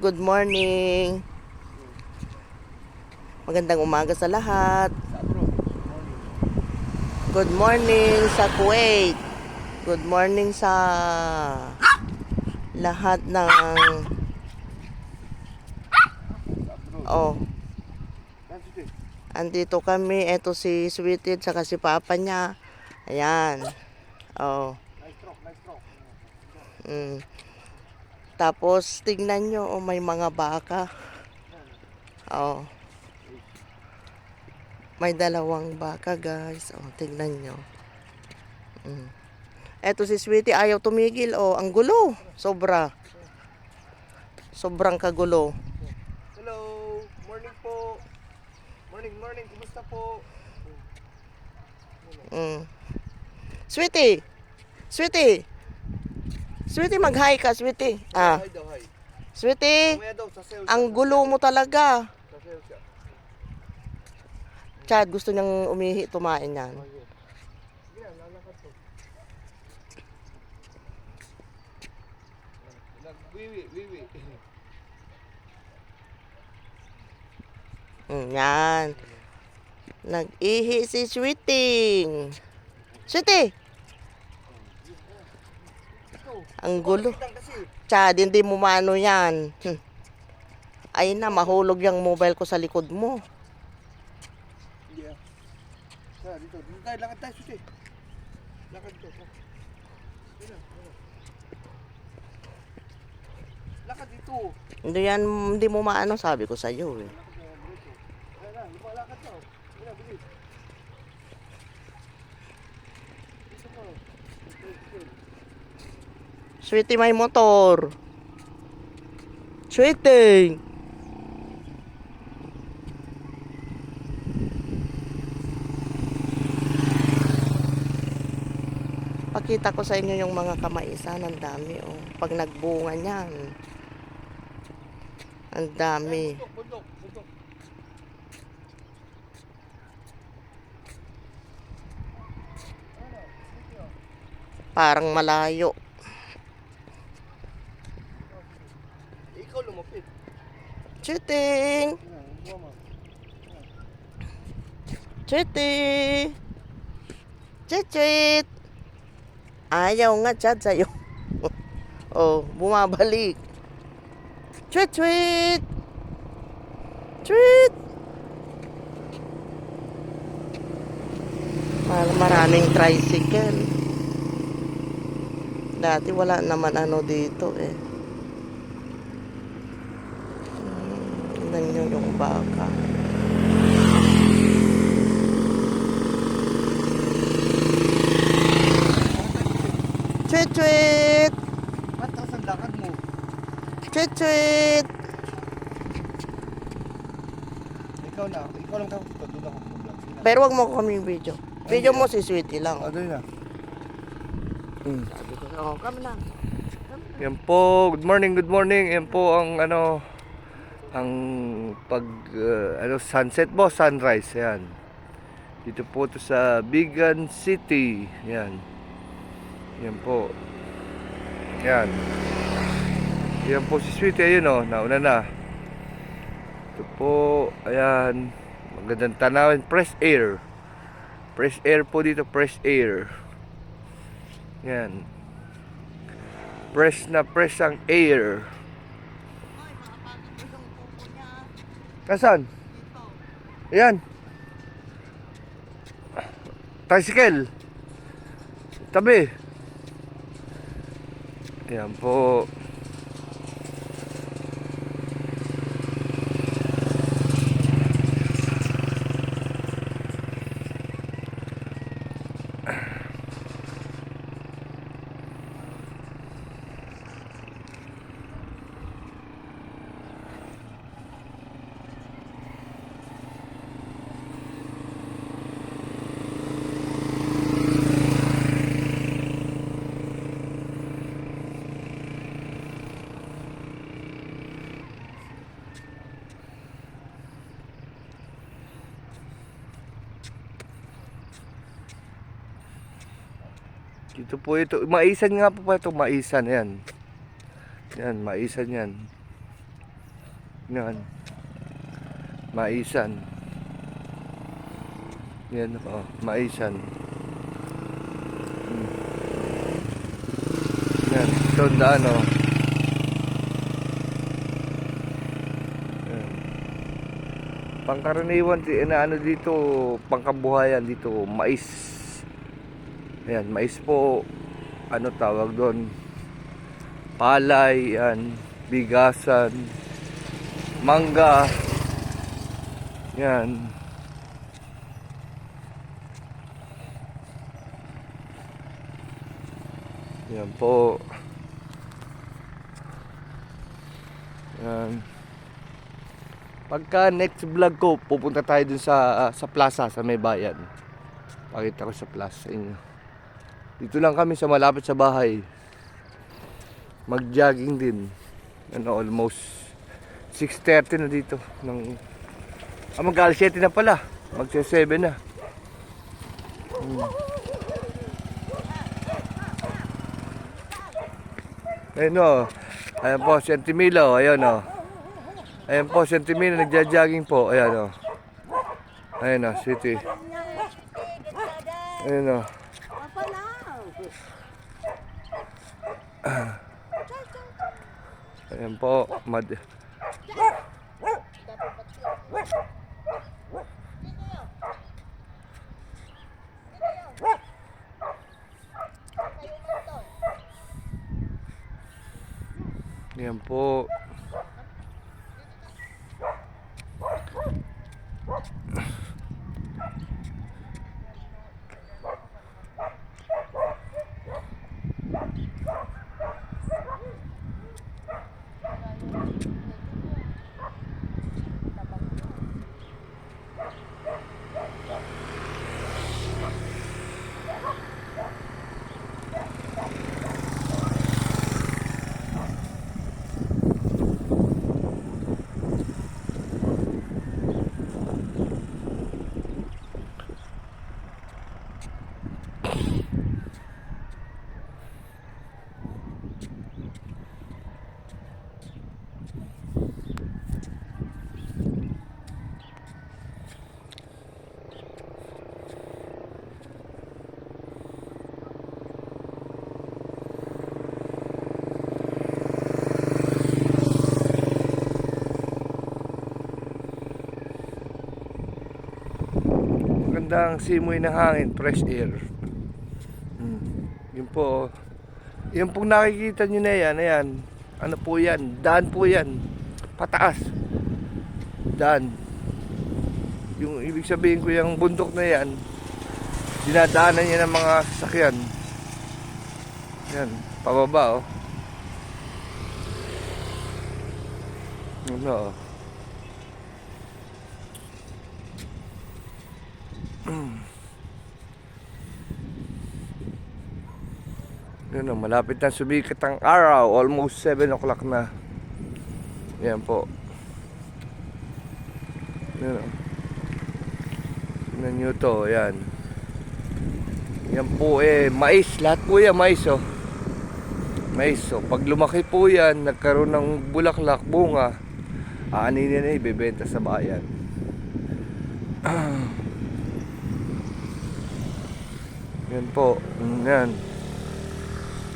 good morning. Magandang umaga sa lahat. Good morning sa Kuwait. Good morning sa lahat ng andito kami. Ito si Sweetie at saka si Papa niya. Ayan. Tapos tignan nyo, may mga baka. May dalawang baka, guys. Tignan nyo. Eto si Sweetie, ayaw tumigil. Ang gulo. Sobrang kagulo. Hello, morning po. Morning, kumusta po? Sweetie, mag-hi ka, Sweetie. Hi daw, hi. Sweetie, Mamaya daw, sasayaw siya. ang gulo mo talaga. Sasayaw siya. Chad, gusto niyang umihi, tumain yan. Sige na, lalakad to. Wiwi. Yan. Nag-ihi si Sweetie. Sweetie! Ang gulo. Chad, hindi mo maano yan. Ayun na, mahulog yung mobile ko sa likod mo. Yeah. Dito tayo, lakad tayo, susi. Lakad to. Lakad dito. Hindi mo maano, sabi ko sa iyo eh. Lumalakad to. Bilis. Sweetie, may motor. Sweetie. Pakita ko sa inyo yung mga kamaisan. Ang dami, Pag nagbunga niyan. Ang dami. Bundok. Parang malayo. Ikaw lumapit. Sweetie. Chit. Ayaw nga, Chad, sa'yo. Bumabalik. Tweet. Maraming tricycle. Dati wala naman dito eh. Tingnan nyo yung baka. Tweet. Mataas ang lakad mo. Tweet. Ikaw lang daw. Doon ako mag-vlog. Pero wag mo kaming video. Video mo si Sweetie lang. Doon na. Kami lang. Yan po, good morning. Yan po ang ang sunset po, sunrise, yan. Dito po to sa Bigan City, yan. Yan po. Yan. Yan po si Sweetie, ayun nauna na. Ito po, ayan, magandang tanawin, fresh air. Fresh air po dito, fresh air. Yan. Fresh ang air. Kasan? Ayan. Tricycle. Tabi. Ayan po. Dito po ito. Maisan nga po pa ito. Maisan yan. Yan, maisan yan. Yan. Maisan. Yan, Maisan. Yan, tandaan, Yan. Pangkaraniwan, dito, pangkabuhayan dito, mais. Ayan, mais po, tawag doon, palay, yan, bigasan, mangga, yan. Yan po. Yan. Pagka next vlog ko, pupunta tayo dun sa plaza, sa may bayan. Pakita ko sa plaza sa inyo. Dito lang kami sa malapit sa bahay. Mag-jogging din. Almost 6:30 na dito. Mag-alas 7 na pala. Mag-7 na. Ayun ayan po, Sentimilo, ayun Ayan po, Sentimilo, nagja-jogging po, ayan Ayan city. Ayan Ayan po, Ayan po. Magandang simoy ng hangin, fresh air. Yun po. Yung pong nakikita nyo na yan, ayan. Ano po yan? Daan po yan. Pataas. Daan. Yung ibig sabihin ko, yung bundok na yan, dinadaanan niya ng mga sasakyan. Yan, pababa Ano Yun malapit na sumikat ang araw. Almost 7 o'clock na. Yan po. Yun Tignan nyo to. Yan. Yan po mais. Lahat po yan mais Mais. Pag lumaki po yan, nagkaroon ng bulaklak, bunga, aaninin na ibebenta sa bayan. Yan po. Yan.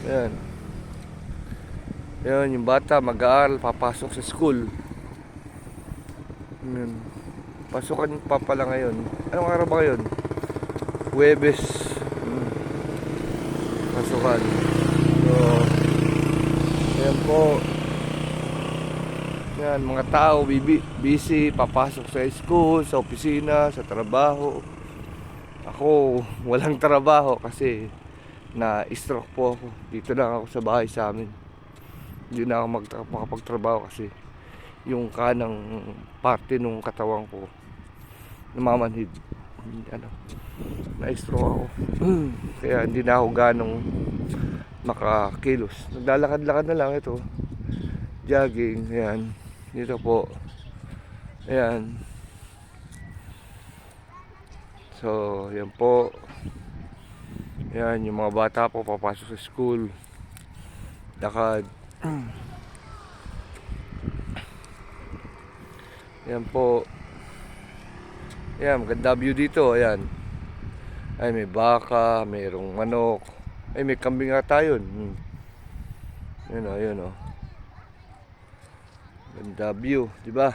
Yan. Yan, yung bata mag-aaral, papasok sa school. Yan. Pasukan pa pala ngayon. Anong araw ba ngayon? Huwebes. Pasukan. So, yan po. Yan, mga tao busy, papasok sa school, sa opisina, sa trabaho. Ako, walang trabaho kasi na-stroke po ako. Dito lang ako sa bahay sa amin. Hindi na ako makapagtrabaho kasi yung kanang parte nung katawan ko namamanhid. Na-stroke ako. Kaya hindi na ako ganong makakilos. Naglalakad-lakad na lang ito. Jogging, ayan. Dito po. Ayan. So, yan po. Yan, yung mga bata po papasok sa school. Lakad. Yan po. Yan, maganda view dito. Ayan. Ay, may baka, mayroong manok. Ay, may kambing nga tayo. Yun o, yun o. Ganda view, di ba?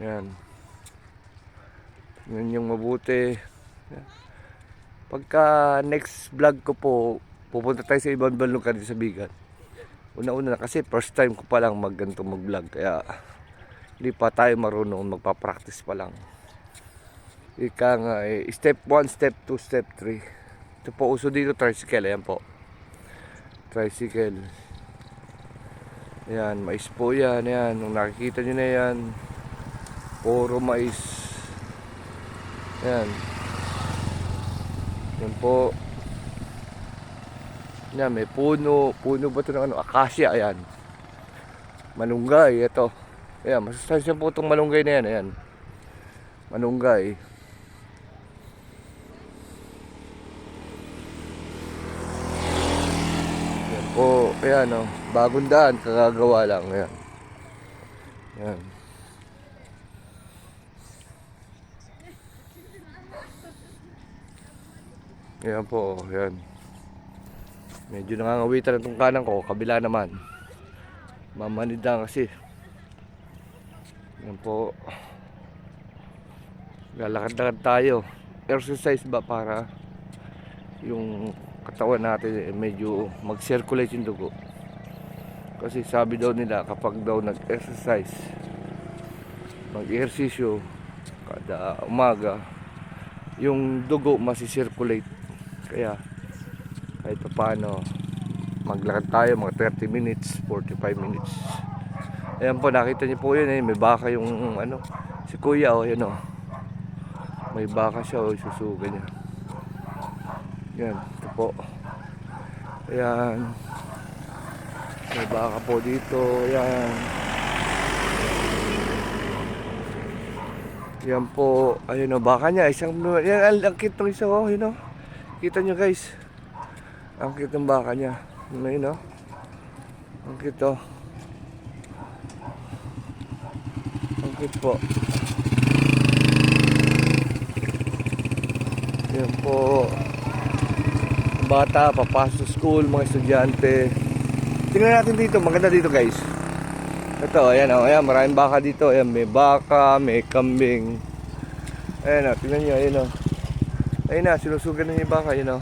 Yan. Yan yung mabuti. Yan. Pagka next vlog ko po, pupunta tayo sa ibang balong dito sa Bigan. Una-una na kasi first time ko pa lang mag-vlog. Kaya hindi pa tayo marunong, magpa-practice pa lang. Ika nga step 1, step 2, step 3. Ito po uso dito, tricycle. Ayan po. Tricycle. Ayan, mais po yan. Ayan, nung nakikita nyo na yan. Puro mais. Ayan. Yan po. Yan, may puno. Puno ba ito ng ano? Akasya, ayan. Malunggay, ito. Ayan, masustansya po itong malunggay na yan. Ayan. Malunggay. Yan po. Ayan, oh. Bagong daan. Kagagawa lang. Ayan. Ayan. Ayan po. Ayan. Medyo nangangawitan itong kanan ko. Kabila naman. Mamanid lang kasi. Yan po. Lalakad-lakad tayo. Exercise ba para yung katawan natin medyo mag-circulate yung dugo. Kasi sabi daw nila kapag daw nag-exercise, mag-ehersisyo kada umaga, yung dugo masisirculate. Kaya kahit pa paano maglakad tayo mga 30 minutes, 45 minutes. Ayan po, nakita niyo po yun may baka yung ano, si kuya yun may baka siya susuga niya. Yan, ito po. Ayan, may baka po dito. Ayan. Yan po, ayun baka niya, isang, yan, ang cute ng isa yun kita nyo guys, ang cute ng baka niya. Ayun ang cute ang cute po. Yan po, bata papasok school, mga estudyante. Tingnan natin dito, maganda dito guys. Ito, ayan ayan, maraming baka dito. Ayan, may baka, may kambing. Ayan tingnan nyo, ayun ayun sinusugan na yung baka, ayun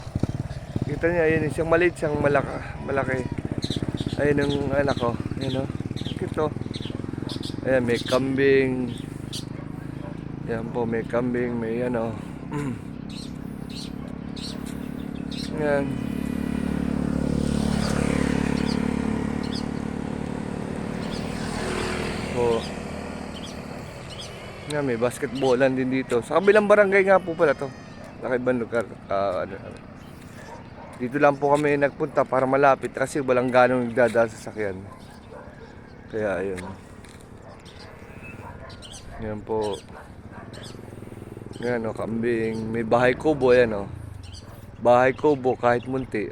kita nyo, ayun, siyang maliit, siyang malaki. Ayun ang anak ko, ayun cute ayan, may kambing. Ayan po, may kambing, may ayan. Po. Nga, may basketballan din dito. Sa kabilang barangay nga po pala to. Sa ibang lugar. Dito lang po kami nagpunta para malapit kasi walang ganong nagdadaan sa sakyan. Kaya ayun. Yan po. Yan kambing. May bahay kubo yan Bahay kubo kahit munti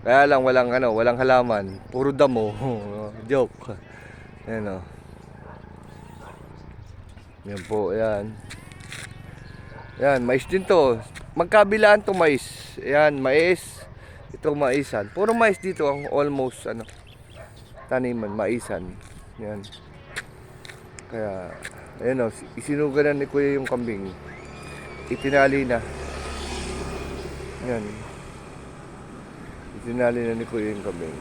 Kaya lang walang walang halaman. Puro damo. Joke. Yan Yan po, ayan. Yan, mais din to. Magkabilaan to mais. Ayan, mais. Ito maisan. Puro mais dito ang almost taniman, maisan. Yan. Kaya, ayan isinuganan ni kuya yung kambing. Itinali na. Yan. Itinali na ni kuya yung kambing.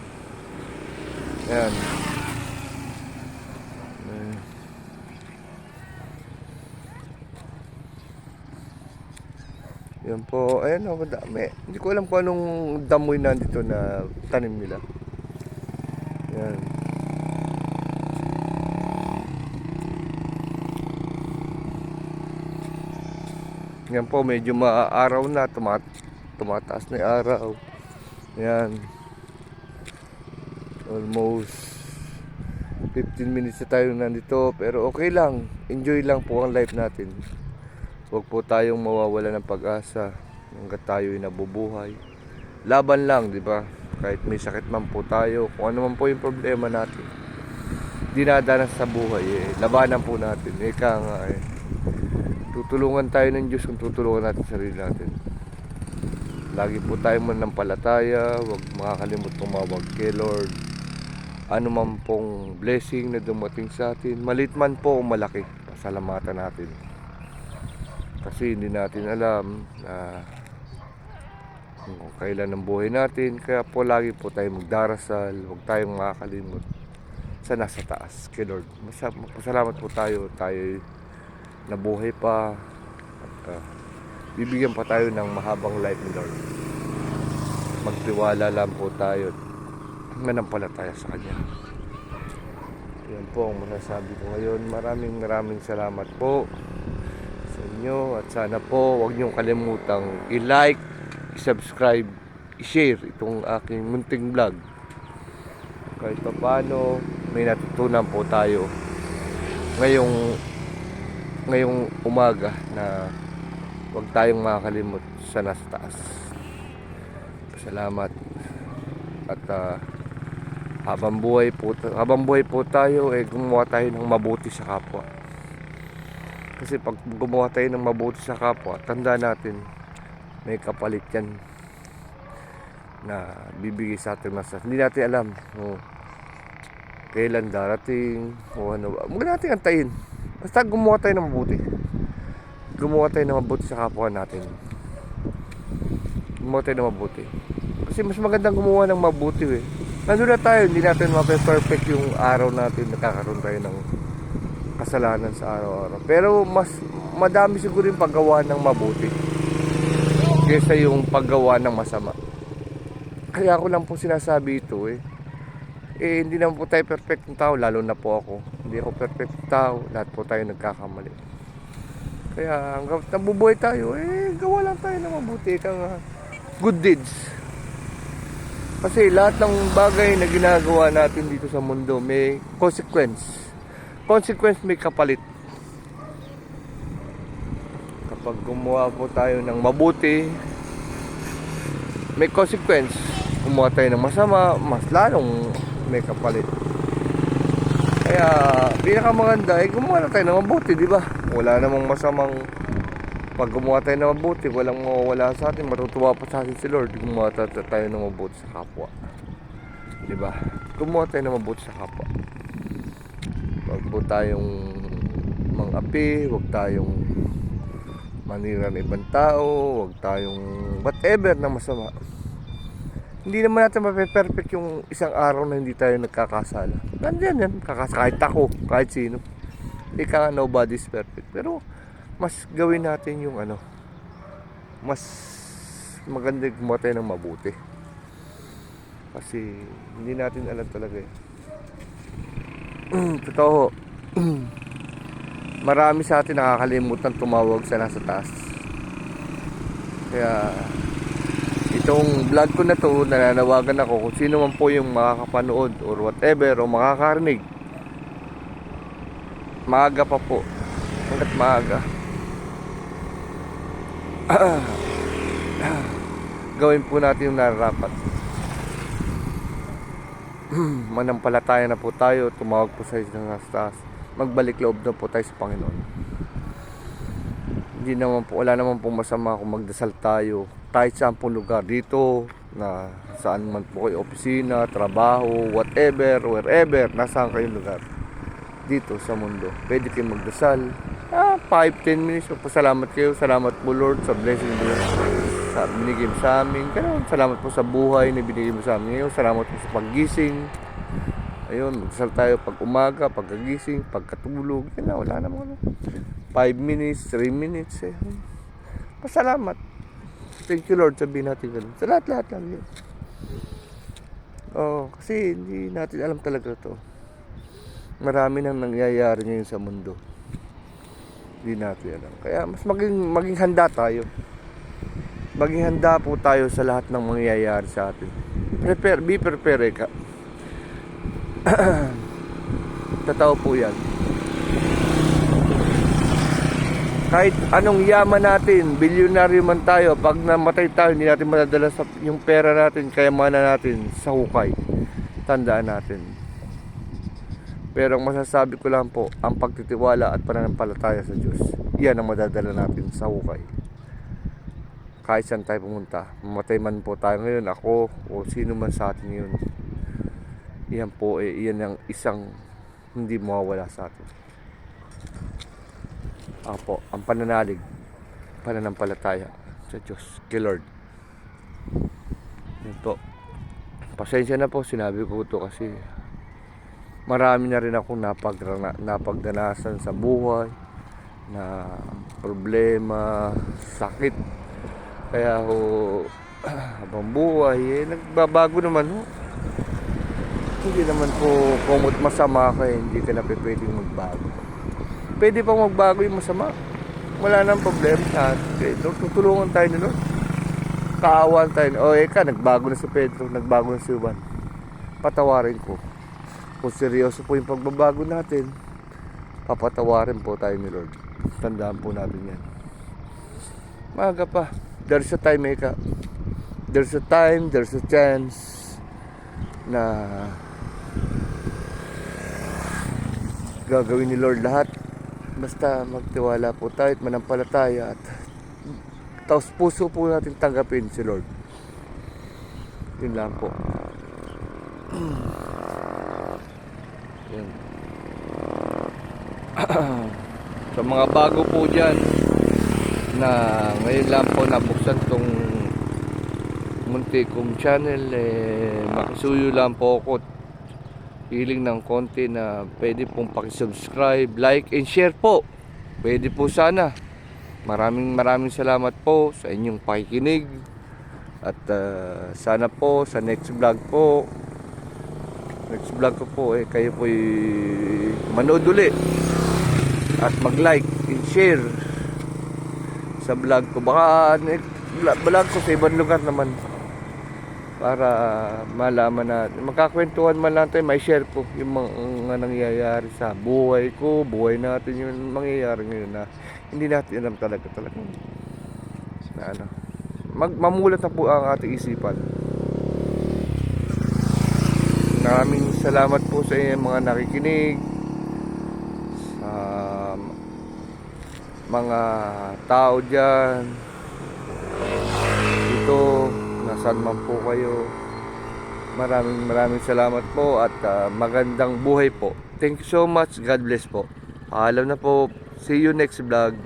Yan. Yan po, ayan madami. Hindi ko alam kung anong damoy nandito na tanim nila. Yan. Yan po, medyo maaraw na, tumataas na yung araw. Yan. Almost 15 minutes na tayo nandito, pero okay lang. Enjoy lang po ang life natin. Huwag po tayong mawawala ng pag-asa hanggat tayo'y nabubuhay. Laban lang, di ba? Kahit may sakit man po tayo, kung ano man po yung problema natin. dinadanas sa buhay, labanan po natin. Ika nga tutulungan tayo ng Diyos kung tutulungan natin sarili natin. Lagi po tayo mananampalataya, huwag makakalimot tumawag kay Lord. Ano man pong blessing na dumating sa atin, maliit man po o malaki, pasalamatan natin. Kasi hindi natin alam na kung kailan ang buhay natin. Kaya po lagi po tayo magdarasal, huwag tayong makakalimot sa nasa taas kay Lord. Magpasalamat po tayo nabuhay pa at bibigyan pa tayo ng mahabang life ni Lord. Magtiwala lang po tayo at manampalataya sa Kanya. Yan po ang masasabi ko ngayon. Maraming salamat po sa inyo at sana po huwag niyong kalimutang i-like, i-subscribe, i-share itong aking munting vlog. Kahit pa paano may natutunan po tayo ngayong umaga na huwag tayong makakalimot sa nasa taas. Salamat at habang buhay po tayo gumawa tayo ng mabuti sa kapwa. Kasi pag gumawa tayo ng mabuti sa kapwa, tanda natin may kapalit yan na bibigay sa atin. Hindi natin alam kailan darating o ano. Huwag natin antayin. Basta gumawa tayo ng mabuti. Gumawa tayo ng mabuti sa kapwa natin. Gumawa tayo ng mabuti. Kasi mas magandang gumawa ng mabuti Nandun na tayo, hindi natin mape-perfect yung araw natin. Nakakaroon tayo ng kasalanan sa araw-araw. Pero mas madami siguro yung paggawa ng mabuti kaysa yung paggawa ng masama. Kaya ako lang po sinasabi ito hindi naman po tayo perfect ng tao, lalo na po ako. Hindi ako perfect ng tao, lahat po tayo nagkakamali. Kaya hanggang nabubuhay tayo, gawa lang tayo ng mabuti, good deeds. Kasi lahat ng bagay na ginagawa natin dito sa mundo may consequence. Consequence may kapalit. Kapag gumawa po tayo ng mabuti, may consequence. Gumawa tayo ng masama, mas lalong may kapalit. Kaya pinakamaganda gumawa na tayo ng mabuti, di ba? Wala namang masamang pag gumawa tayo ng mabuti, walang mawawala sa atin, matutuwa pa sa atin si Lord. Gumawa tayo ng mabuti sa kapwa, di ba? Gumawa tayo ng mabuti sa kapwa. Huwag po tayong mang-api, huwag tayong manira ng ibang tao, huwag tayong whatever na masama. Hindi naman natin mape-perfect yung isang araw na hindi tayo nagkakasala. Nandiyan yan, kahit ako, kahit sino. Ika nga, nobody's perfect. Pero mas gawin natin yung mas maganda gumawa tayo ng mabuti. Kasi hindi natin alam talaga totoo. Marami sa atin nakakalimutan tumawag sa nasa taas. Kaya itong vlog ko na to, nananawagan ako kung sino man po yung makakapanood or whatever o makakarinig. Maaga pa po. Hanggat maaga. Gawin po natin yung nararapat. Manampalataya na po tayo, tumawag po sa isang taas. Magbalik loob na po tayo sa Panginoon. Hindi naman po, wala naman po masama kung magdasal tayo kahit saan po lugar dito, na saan man po kayo, opisina, trabaho, whatever, wherever, nasaan kayong lugar dito sa mundo. Pwede kayong magdasal 5-10 minutes, magpasalamat kayo. Salamat po Lord sa blessing mo sa binigay mo sa amin. Salamat po sa buhay na binigay mo sa amin ngayon. Salamat po sa paggising. Ayun, magdasal tayo pag umaga, pagkagising, pagkatulog. Wala namang 5 minutes, 3 minutes pasalamat. Thank you Lord, sabihin natin ganun. Sa lahat lang yun. Kasi hindi natin alam talaga to. Marami nang nangyayari ngayon sa mundo. Hindi natin alam. Kaya mas maging handa tayo. Maging handa po tayo sa lahat ng mangyayari sa atin. Be prepared ka. Totoo po yan. Kahit anong yaman natin, bilyonaryo man tayo, pag namatay tayo, hindi natin madadala yung pera natin, kayamanan natin sa hukay. Tandaan natin. Pero ang masasabi ko lang po, ang pagtitiwala at pananampalataya sa Diyos, yan ang madadala natin sa hukay. Kahit saan tayo pumunta, mamatay man po tayo ngayon, ako o sino man sa atin ngayon, yan po yan ang isang hindi mawawala sa atin. Ako po, ang pananalig, pananampalataya sa Diyos, kay Lord. Yan po. Pasensya na po, sinabi ko to kasi marami na rin akong napagdanasan sa buhay na problema, sakit. Kaya ho, habang buhay, nagbabago naman ho. Hindi naman po kumot masama ka, hindi ka na pwedeng magbago. Pwede pang magbago yung masama. Wala nang problema sa atin. Tutulungan tayo ni Lord. Kaawan tayo. O nagbago na si Pedro, nagbago na si Juan. Patawarin ko. Kung seryoso po yung pagbabago natin, papatawarin po tayo ni Lord. Tandaan po natin yan. Maaga pa. There's a time, Eka. There's a time, there's a chance na gagawin ni Lord lahat. Basta magtiwala po tayo at manampalataya at taos puso po natin tanggapin si Lord. Yun lang po. Yun. Sa mga bago po dyan na ngayon lang po nabuksan tong munti kong channel, makisuyo lang po ako. Hiling ng konti na pwede pong pakisubscribe, like and share po. Pwede po sana. Maraming salamat po sa inyong pakikinig. At sana po sa next vlog po, ko po kayo po manood uli at mag-like and share sa vlog ko. Baka vlog ko sa ibang lugar naman para malaman natin, magkakwentuhan man lang tayo, may share po yung mga nangyayari sa buhay ko, buhay natin, yung mangyayari ngayon na hindi natin alam talaga na ano, mamulat na po ang ating isipan. Maraming salamat po sa inyo mga nakikinig, sa mga tao dyan dito, nasaan man po kayo. Maraming salamat po at magandang buhay po. Thank you so much. God bless po. Paalam na po. See you next vlog.